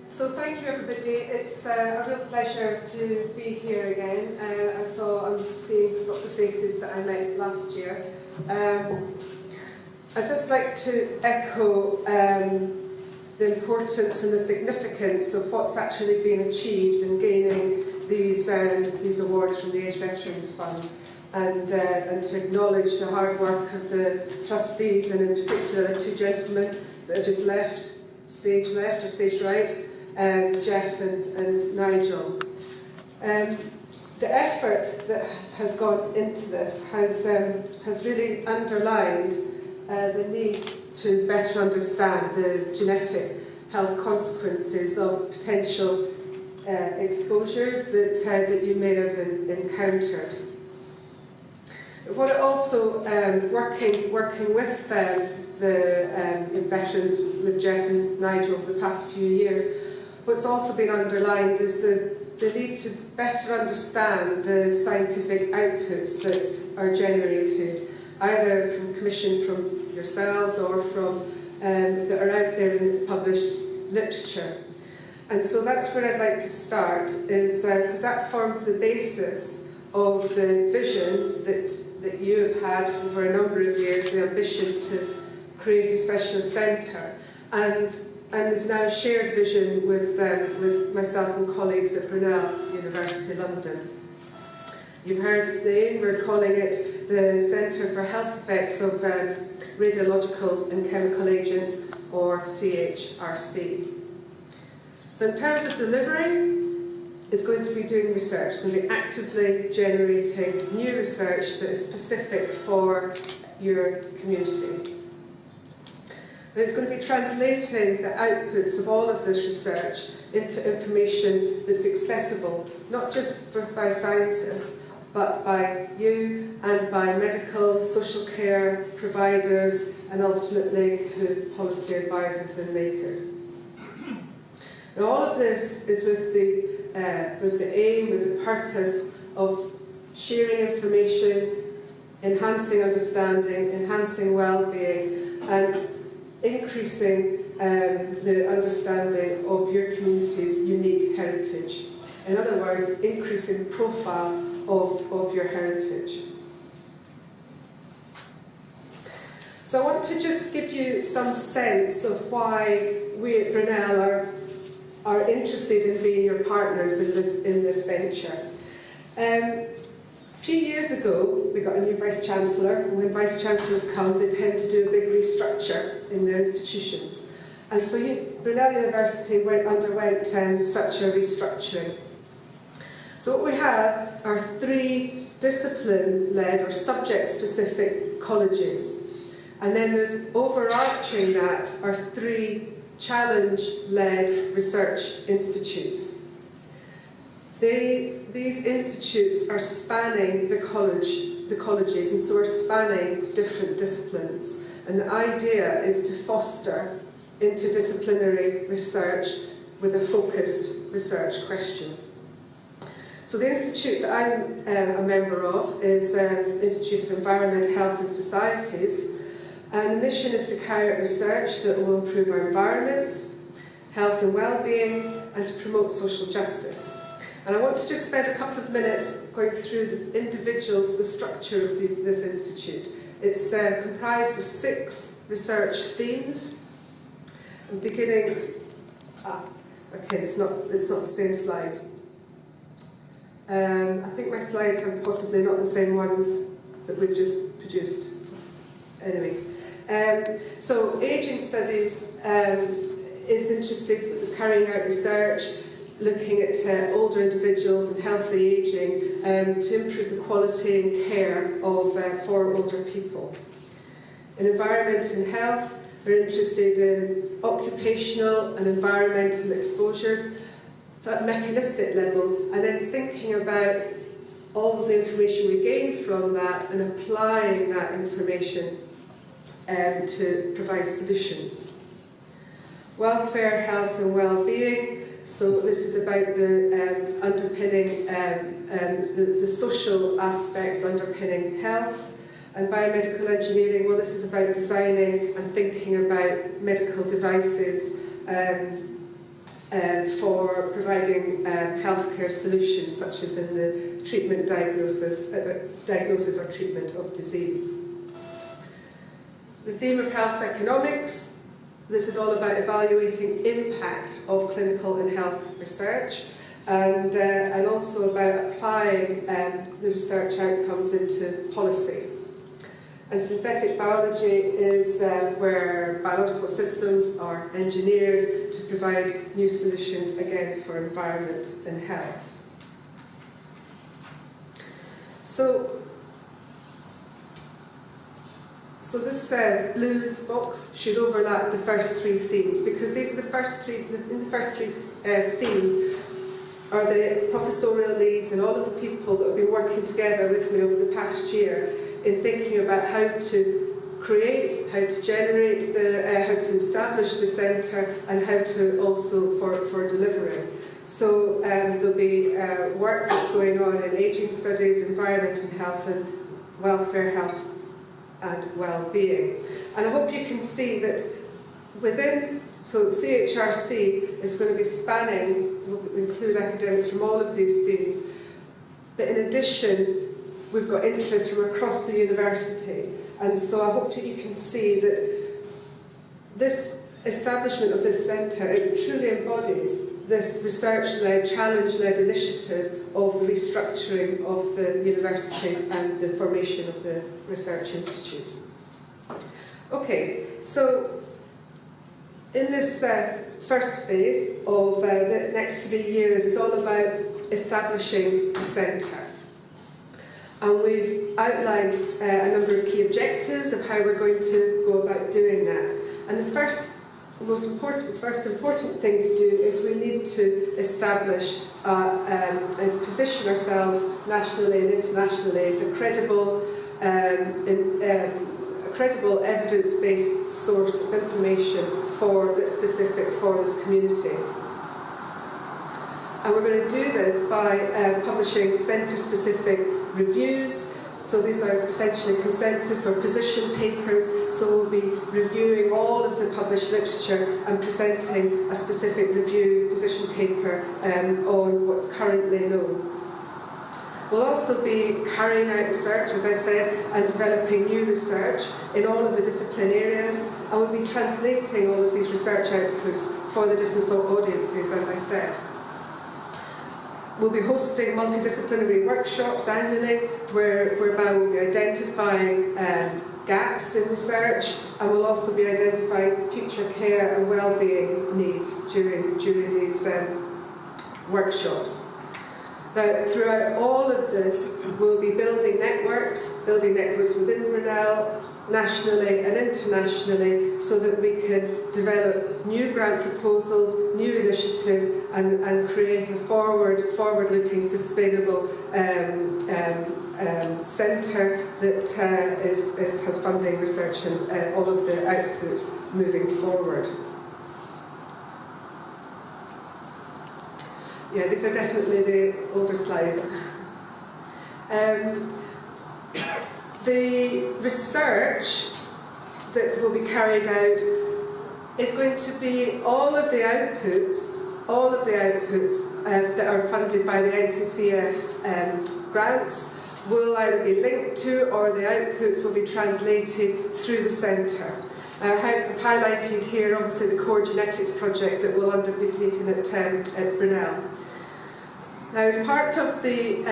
So thank you everybody, it's a real pleasure to be here again. I'm seeing lots of faces that I met last year. I'd just like to echo the importance and the significance of what's actually been achieved in gaining these awards from the Age Veterans Fund, and to acknowledge the hard work of the trustees, and in particular the two gentlemen that have just left, stage left or stage right, Jeff and Nigel. The effort that has gone into this has really underlined the need to better understand the genetic health consequences of potential exposures that you may have encountered. What it also, working with the veterans, with Jeff and Nigel over the past few years, what's also been underlined is the need to better understand the scientific outputs that are generated, either from commission from yourselves or from that are out there in published literature. And so that's where I'd like to start, is because that forms the basis of the vision that you have had over a number of years, the ambition to create a specialist centre, and is now a shared vision with myself and colleagues at Brunel University, London. You've heard its name. We're calling it the Centre for Health Effects of Radiological and Chemical Agents, or CHRC. So in terms of delivery, it's going to be doing research. It's going to be actively generating new research that is specific for your community. And it's going to be translating the outputs of all of this research into information that's accessible, not just by scientists, but by you and by medical, social care providers, and ultimately to policy advisors and makers. Now, all of this is with the aim, with the purpose of sharing information, enhancing understanding, enhancing well-being, and increasing the understanding of your community's unique heritage. In other words, increasing the profile of your heritage. So I want to just give you some sense of why we at Brunel are interested in being your partners in this venture. A few years ago, we got a new Vice-Chancellor, and when Vice-Chancellors come, they tend to do a big restructure in their institutions. And so Brunel University underwent such a restructuring. So what we have are 3 discipline-led or subject-specific colleges. And then there's overarching that are 3 challenge-led research institutes. These institutes are spanning the colleges, and so are spanning different disciplines. And the idea is to foster interdisciplinary research with a focused research question. So the institute that I'm a member of is Institute of Environment, Health and Societies, and the mission is to carry out research that will improve our environments, health and well-being, and to promote social justice. And I want to just spend a couple of minutes going through the individuals, the structure of this institute. It's comprised of 6 research themes. And beginning, okay, it's not the same slide. I think my slides are possibly not the same ones that we've just produced. Anyway, so ageing studies is carrying out research looking at older individuals and healthy ageing to improve the quality and care for older people. In environment and health, we're interested in occupational and environmental exposures at a mechanistic level, and then thinking about all of the information we gain from that and applying that information to provide solutions. Welfare, health and well-being. So this is about the underpinning, the social aspects underpinning health. And biomedical engineering, well, this is about designing and thinking about medical devices for providing healthcare solutions, such as in the treatment, diagnosis or treatment of disease. The theme of health economics, this is all about evaluating impact of clinical and health research, and also about applying the research outcomes into policy. And synthetic biology is where biological systems are engineered to provide new solutions, again, for environment and health. So this blue box should overlap the first three themes, because these are the first three. In the first three themes are the professorial leads and all of the people that have been working together with me over the past year in thinking about how to create, how to generate, how to establish the centre, and how to also for delivering. So there'll be work that's going on in ageing studies, environment and health, and welfare, health and well-being. And I hope you can see that within, so CHRC is going to be spanning, will include academics from all of these themes, but in addition, we've got interest from across the university, and so I hope that you can see that this establishment of this centre, it truly embodies this research-led, challenge-led initiative of the restructuring of the university and the formation of the research institutes. Okay, so in this first phase of the next 3 years, it's all about establishing the centre. And we've outlined a number of key objectives of how we're going to go about doing that. And the most important thing to do is we need to establish and position ourselves nationally and internationally as a credible evidence-based source of information that's specific for this community. And we're going to do this by publishing centre-specific reviews. So these are essentially consensus or position papers. So we'll be reviewing all of the published literature and presenting a specific review position paper on what's currently known. We'll also be carrying out research, as I said, and developing new research in all of the discipline areas, and we'll be translating all of these research outputs for the different audiences, as I said. We'll be hosting multidisciplinary workshops annually, whereby we'll be identifying gaps in research, and we'll also be identifying future care and well-being needs during these workshops. Now, throughout all of this, we'll be building networks within Brunel, nationally and internationally, so that we can develop new grant proposals, new initiatives, and create a forward-looking, sustainable centre that has funding, research, and all of the outputs moving forward. Yeah, these are definitely the older slides. The research that will be carried out is going to be all of the outputs that are funded by the NCCF grants will either be linked to, or the outputs will be translated through the centre. I've highlighted here, obviously, the core genetics project that will be taken at Brunel. Now, as part of the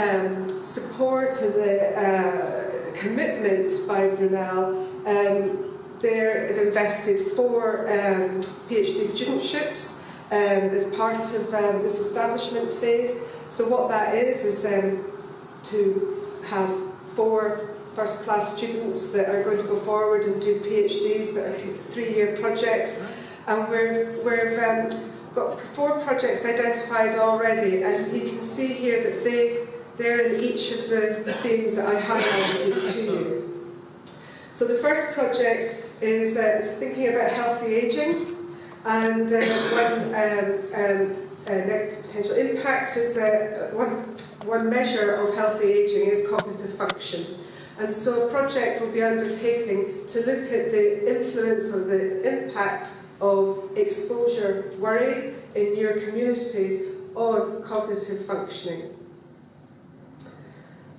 support and the commitment by Brunel, they've invested 4 PhD studentships as part of this establishment phase. So what that is to have 4 first-class students that are going to go forward and do PhDs that are 3-year projects. And we've got 4 projects identified already, and you can see here that they're in each of the themes that I highlighted to you. So the first project is thinking about healthy ageing, and negative potential impact is one measure of healthy ageing is cognitive function. And so a project will be undertaking to look at the influence or the impact of exposure worry in your community on cognitive functioning.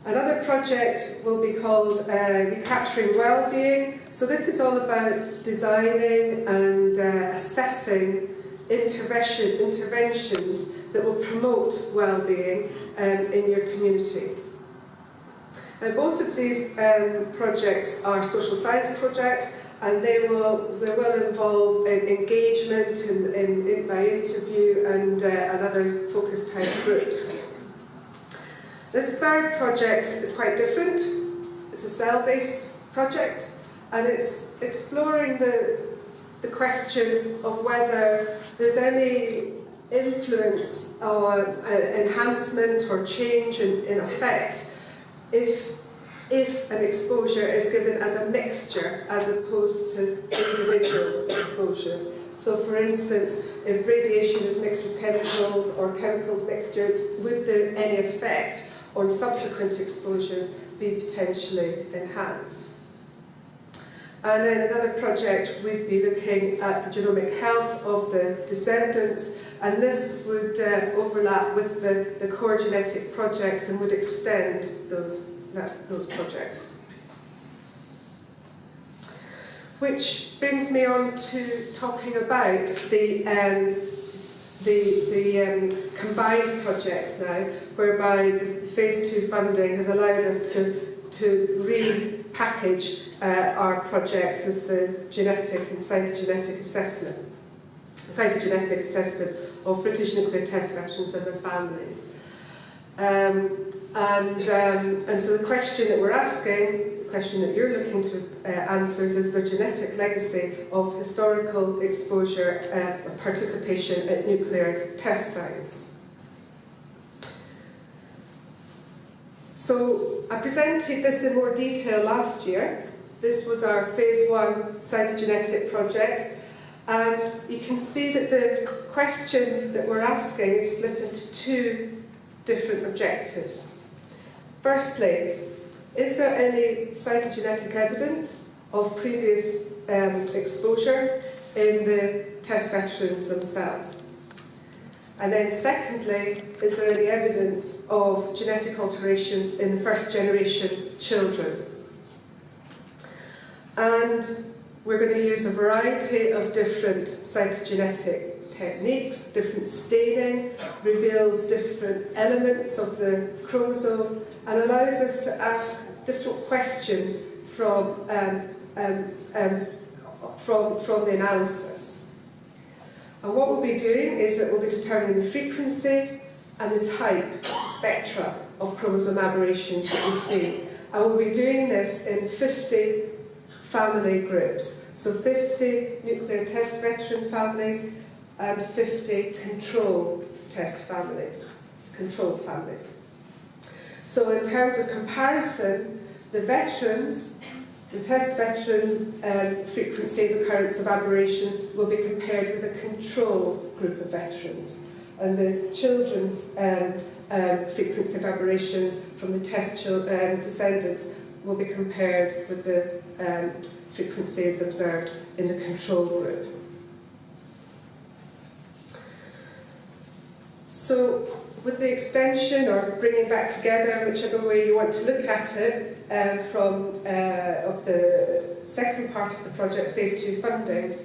Another project will be called Recapturing Wellbeing. So this is all about designing and assessing interventions that will promote well-being in your community. And both of these projects are social science projects, and they will involve engagement by interview and other focus type groups. This third project is quite different. It's a cell-based project, and it's exploring the question of whether there's any influence or enhancement or change in effect if an exposure is given as a mixture as opposed to individual exposures. So for instance, if radiation is mixed with chemicals or chemicals mixture, would any effect on subsequent exposures be potentially enhanced? And then another project would be looking at the genomic health of the descendants, and this would overlap with the core genetic projects and would extend those projects. Which brings me on to talking about the combined projects now, whereby the Phase 2 funding has allowed us to repackage our projects as the genetic and cytogenetic assessment of British nuclear test veterans and their families. And so the question that we're asking, the question that you're looking to answer is the genetic legacy of historical exposure or participation at nuclear test sites. So I presented this in more detail last year. This was our Phase 1 cytogenetic project, and you can see that the question that we're asking is split into two different objectives. Firstly, is there any cytogenetic evidence of previous exposure in the test veterans themselves? And then secondly, is there any evidence of genetic alterations in the first generation children? And we're going to use a variety of different cytogenetic techniques. Different staining reveals different elements of the chromosome and allows us to ask different questions from the analysis. And what we'll be doing is that we'll be determining the frequency and the type, the spectra of chromosome aberrations that we see. And we'll be doing this in 50 family groups. So 50 nuclear test veteran families and 50 control families. So in terms of comparison, the veterans, the test veteran frequency of occurrence of aberrations will be compared with a control group of veterans. And the children's frequency of aberrations from the test descendants will be compared with the frequencies observed in the control group. So with the extension or bringing back together, whichever way you want to look at it, of the second part of the project, Phase 2 funding,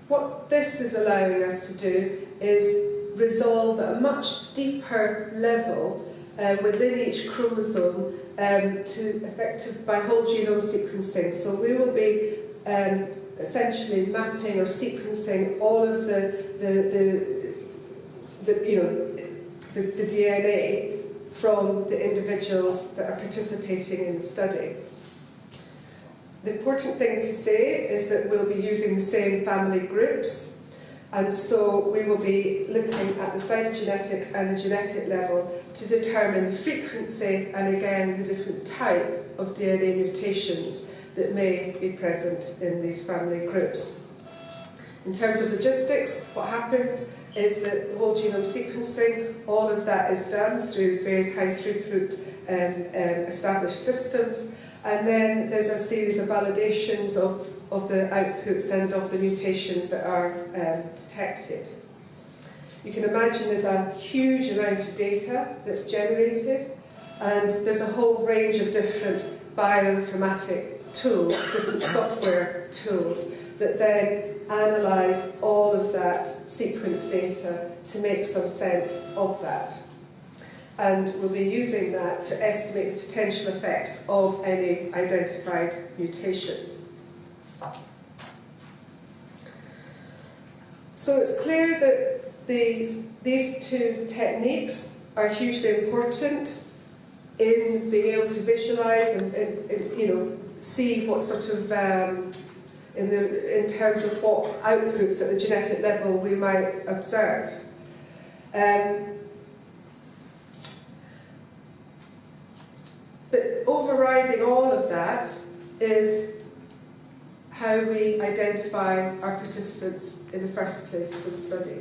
what this is allowing us to do is resolve at a much deeper level within each chromosome by whole genome sequencing. So we will be essentially mapping or sequencing all of the DNA from the individuals that are participating in the study. The important thing to say is that we'll be using the same family groups, and so we will be looking at the cytogenetic and the genetic level to determine the frequency and again the different type of DNA mutations that may be present in these family groups. In terms of logistics, what happens is that the whole genome sequencing, all of that is done through various high throughput established systems, and then there's a series of validations of the outputs and of the mutations that are detected. You can imagine there's a huge amount of data that's generated, and there's a whole range of different bioinformatic tools, different software tools, that then analyse all of that sequence data to make some sense of that. And we'll be using that to estimate the potential effects of any identified mutation. So it's clear that these two techniques are hugely important in being able to visualise and see what sort of in terms of what outputs at the genetic level we might observe. But overriding all of that is how we identify our participants in the first place for the study.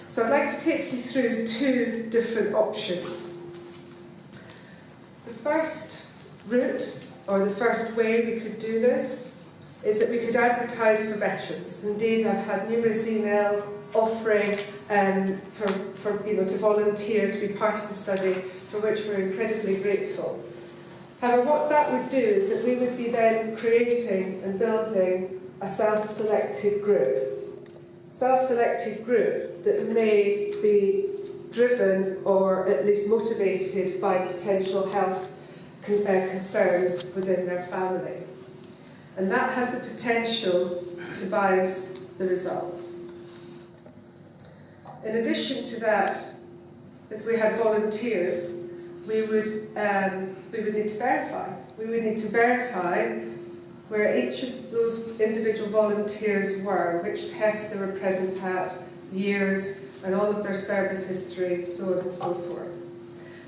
So I'd like to take you through two different options. The first route, or the first way we could do this, is that we could advertise for veterans. Indeed, I've had numerous emails offering to volunteer to be part of the study, for which we're incredibly grateful. However, what that would do is that we would be then creating and building a self-selected group. Self-selected group that may be driven or at least motivated by potential health concerns within their family. And that has the potential to bias the results. In addition to that, if we had volunteers, we would need to verify. We would need to verify where each of those individual volunteers were, which tests they were present at, years, and all of their service history, so on and so forth.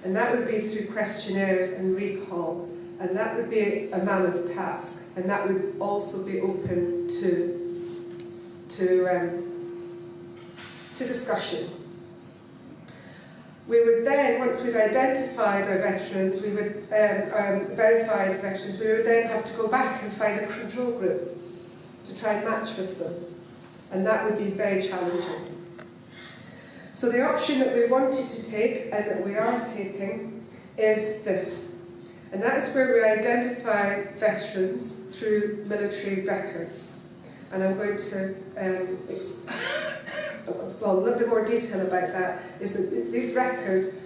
And that would be through questionnaires and recall, and that would be a mammoth task, and that would also be open to discussion. We would then, once we'd identified our veterans, we would verified veterans, we would then have to go back and find a control group to try and match with them, and that would be very challenging. So the option that we wanted to take, and that we are taking, is this, and that is where we identify veterans through military records. And I'm going to a little bit more detail about that, is that these records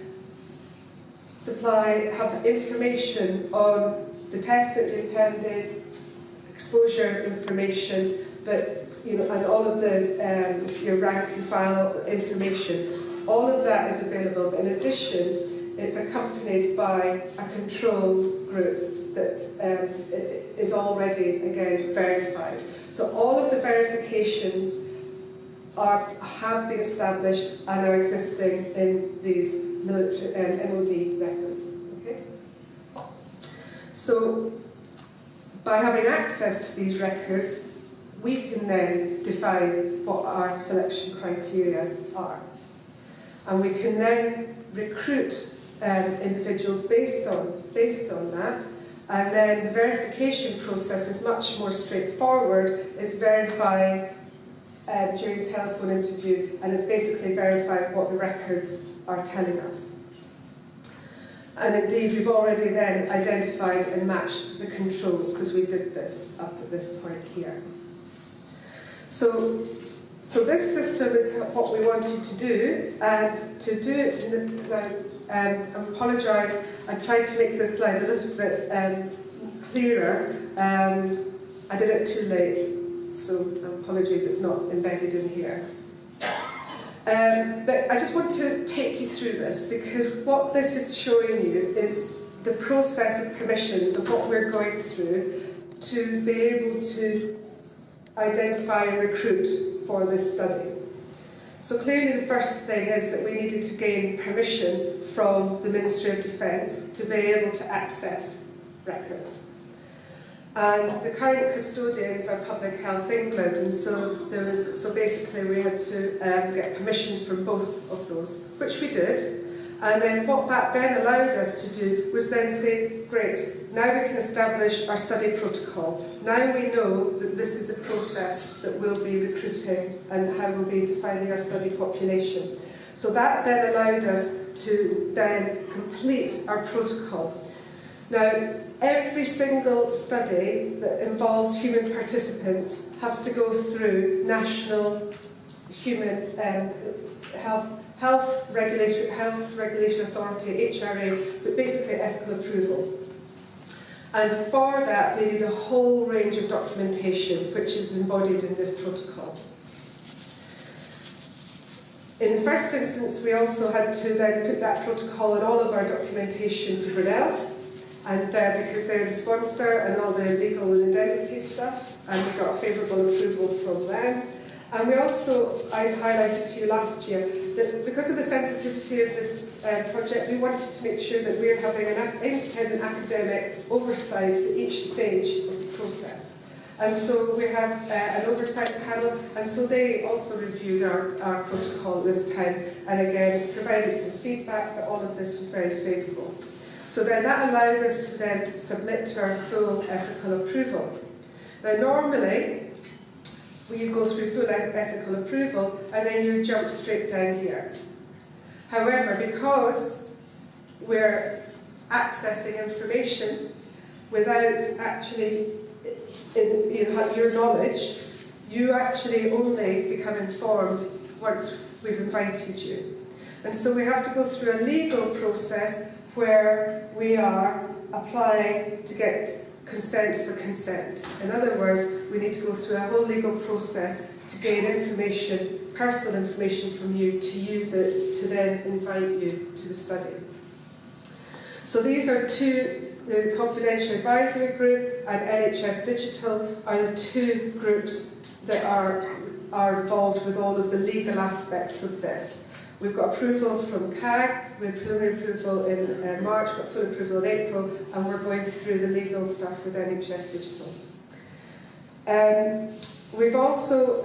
have information on the tests that you attended, exposure information, but and all of the your rank and file information. All of that is available, but in addition, it's accompanied by a control group that is already, again, verified. So all of the verifications have been established and are existing in these military MOD records. Okay? So, by having access to these records, we can then define what our selection criteria are. And we can then recruit individuals based on that. And then the verification process is much more straightforward. It's verifying during a telephone interview, and it's basically verifying what the records are telling us. And indeed, we've already then identified and matched the controls, because we did this up at this point here. So this system is what we wanted to do, and to do it, I apologise, I'm trying to make this slide a little bit clearer. I did it too late, so apologies, it's not embedded in here. But I just want to take you through this, because what this is showing you is the process of permissions of what we're going through to be able to identify and recruit for this study. So clearly the first thing is that we needed to gain permission from the Ministry of Defence to be able to access records. And the current custodians are Public Health England, and so basically we had to get permission from both of those, which we did. And then what that then allowed us to do was then say, great, now we can establish our study protocol. Now we know that this is the process that we'll be recruiting and how we'll be defining our study population. So that then allowed us to then complete our protocol. Now, every single study that involves human participants has to go through national human health regulatory authority, HRA, but basically ethical approval. And for that, they need a whole range of documentation, which is embodied in this protocol. In the first instance, we also had to then put that protocol and all of our documentation to Brunel, and because they're the sponsor and all the legal and indemnity stuff, and we got favourable approval from them. And we also, I highlighted to you last year, that because of the sensitivity of this project, we wanted to make sure that we're having an independent academic oversight at each stage of the process. And so we have an oversight panel, and so they also reviewed our protocol this time, and again provided some feedback, but all of this was very favourable. So then that allowed us to then submit to our full ethical approval. Now normally, you go through full ethical approval, and then you jump straight down here. However, because we're accessing information without actually your knowledge, you actually only become informed once we've invited you. And so we have to go through a legal process where we are applying to get consent for consent. In other words, we need to go through a whole legal process to gain information, personal information from you, to use it to then invite you to the study. So these are the Confidential Advisory Group and NHS Digital are the two groups that are involved with all of the legal aspects of this. We've got approval from CAG, we had preliminary approval in March, got full approval in April, and we're going through the legal stuff with NHS Digital. We've also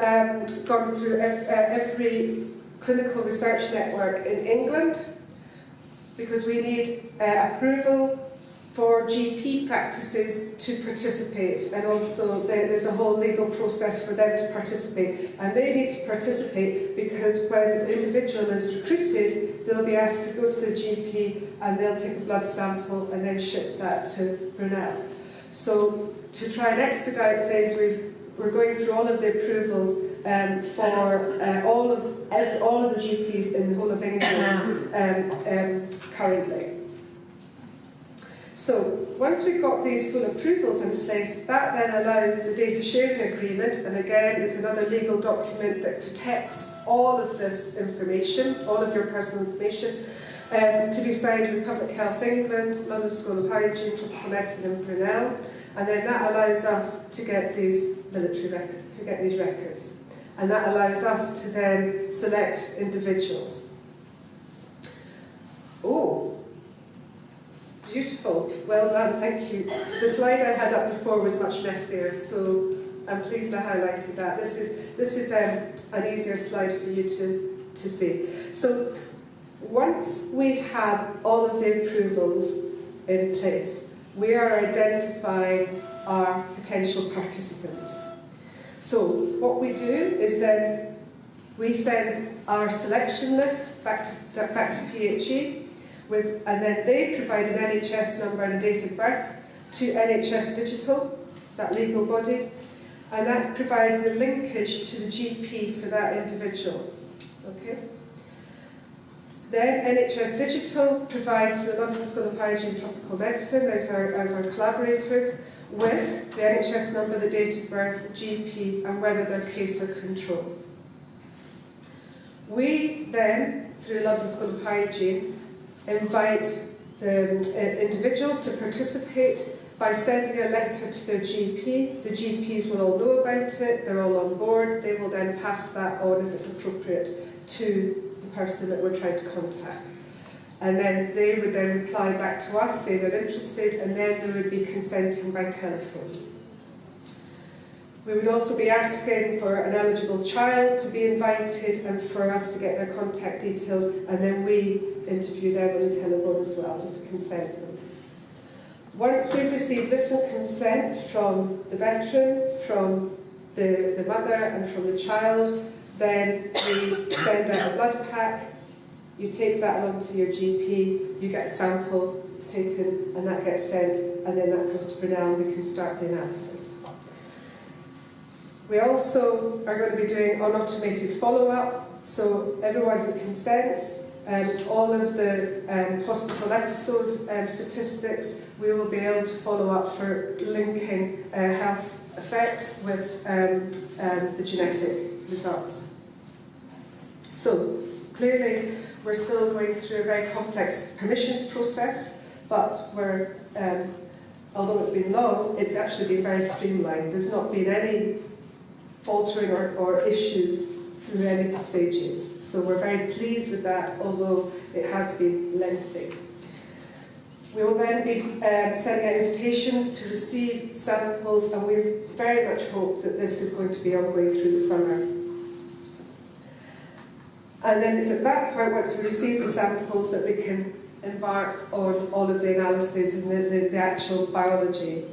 gone through every clinical research network in England, because we need approval for GP practices to participate, and also there's a whole legal process for them to participate, and they need to participate because when an individual is recruited, they'll be asked to go to their GP and they'll take a blood sample and then ship that to Brunel. So to try and expedite things, we're going through all of the approvals for all of the GPs in the whole of England currently. So once we've got these full approvals in place, that then allows the data sharing agreement, and again it's another legal document that protects all of this information, all of your personal information, to be signed with Public Health England, London School of Hygiene, Tropical Medicine and Brunel, and then that allows us to get these military records, to get these records, and that allows us to then select individuals. Oh. Beautiful, well done, thank you. The slide I had up before was much messier, so I'm pleased I highlighted that. This is an easier slide for you to see. So once we have all of the approvals in place, we are identifying our potential participants. So what we do is then we send our selection list back to PHE, and then they provide an NHS number and a date of birth to NHS Digital, that legal body, and that provides the linkage to the GP for that individual. Okay? Then NHS Digital provides the London School of Hygiene and Tropical Medicine as our collaborators with the NHS number, the date of birth, the GP, and whether they're case or control. We then, through London School of Hygiene, invite the individuals to participate by sending a letter to their GP. The GPs will all know about it, they're all on board, they will then pass that on if it's appropriate to the person that we're trying to contact. And then they would then reply back to us, say they're interested, and then they would be consenting by telephone. We would also be asking for an eligible child to be invited and for us to get their contact details, and then we interview them on the telephone as well, just to consent them. Once we've received written consent from the veteran, from the mother and from the child, then we send out a blood pack. You take that along to your GP, you get a sample taken, and that gets sent, and then that comes to Brunel and we can start the analysis. We also are going to be doing an automated follow-up, so everyone who consents, all of the hospital episode statistics, we will be able to follow up for linking health effects with the genetic results. So, clearly, we're still going through a very complex permissions process, but we're, although it's been long, it's actually been very streamlined. There's not been any faltering or issues through any of the stages. So we're very pleased with that, although it has been lengthy. We will then be sending out invitations to receive samples, and we very much hope that this is going to be ongoing through the summer. And then it's at that point, once we receive the samples, that we can embark on all of the analysis and the actual biology.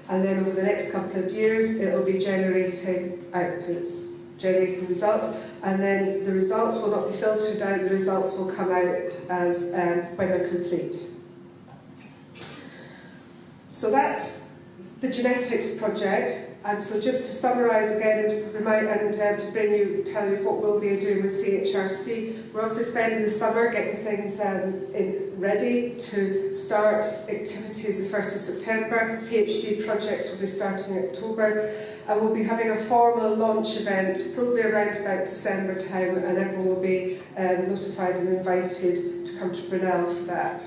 And then over the next couple of years, it will be generating outputs, generating results, and then the results will not be filtered out, the results will come out as when they're complete. So that's the genetics project, and so just to summarise again and remind and to tell you what we'll be doing with CHRC, we're obviously spending the summer getting things ready to start activities the 1st of September. PhD projects will be starting in October, and we'll be having a formal launch event probably around about December time, and everyone will be notified and invited to come to Brunel for that.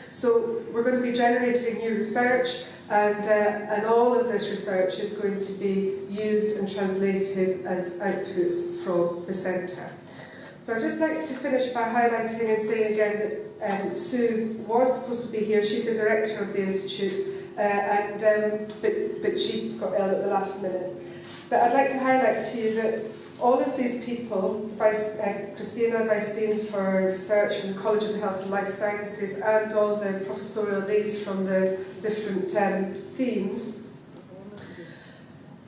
So we're going to be generating new research, and all of this research is going to be used and translated as outputs from the centre. So I'd just like to finish by highlighting and saying again that Sue was supposed to be here. She's the director of the Institute, but she got ill at the last minute. But I'd like to highlight to you that all of these people, Christina Weisstein for research from the College of Health and Life Sciences, and all the professorial leads from the different themes,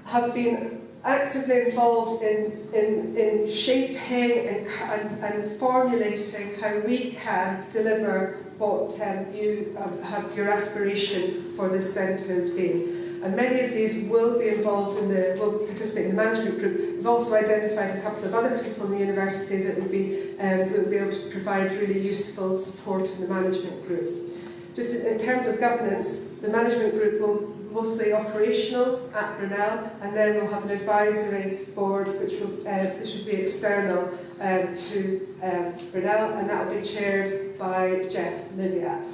have been actively involved in shaping and formulating how we can deliver what you have your aspiration for this centre has been. And many of these will be involved will participate in the management group. We've also identified a couple of other people in the university that will be able to provide really useful support in the management group. Just in terms of governance, the management group will mostly operational at Brunel, and then we'll have an advisory board which will be external to Brunel, and that will be chaired by Jeff Lydiat.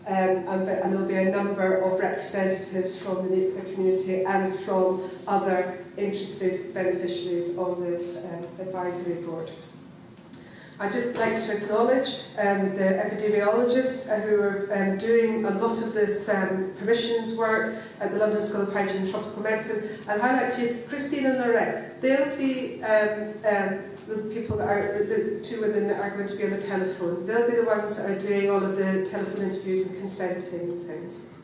And there'll be a number of representatives from the nuclear community and from other interested beneficiaries on the advisory board. I'd just like to acknowledge the epidemiologists who are doing a lot of this permissions work at the London School of Hygiene and Tropical Medicine, and highlight to you Christine and Lorette. They'll be the people that are, the two women that are going to be on the telephone. They'll be the ones that are doing all of the telephone interviews and consenting and things.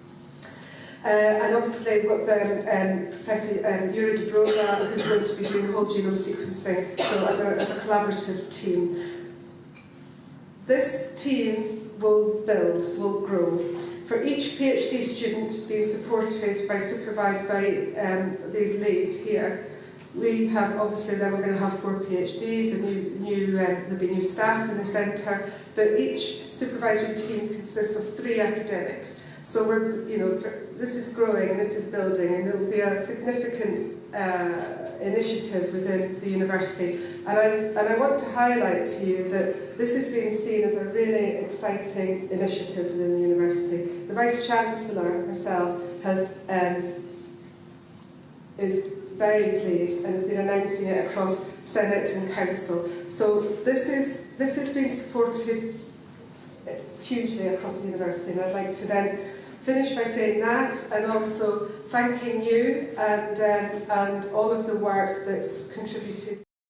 And obviously we've got the Professor Yuri de Broga, who's going to be doing whole genome sequencing, so as a collaborative team. This team will grow. For each PhD student being supported supervised by these leads here, we have, obviously then we're going to have 4 PhDs, and there'll be new staff in the centre, but each supervisory team consists of 3 academics. So this is growing and this is building, and there will be a significant initiative within the university. And I want to highlight to you that this is being seen as a really exciting initiative within the university. The Vice-Chancellor herself is very pleased and has been announcing it across Senate and Council. So this has been supported hugely across the university, and I'd like to then finish by saying that, and also thanking you and all of the work that's contributed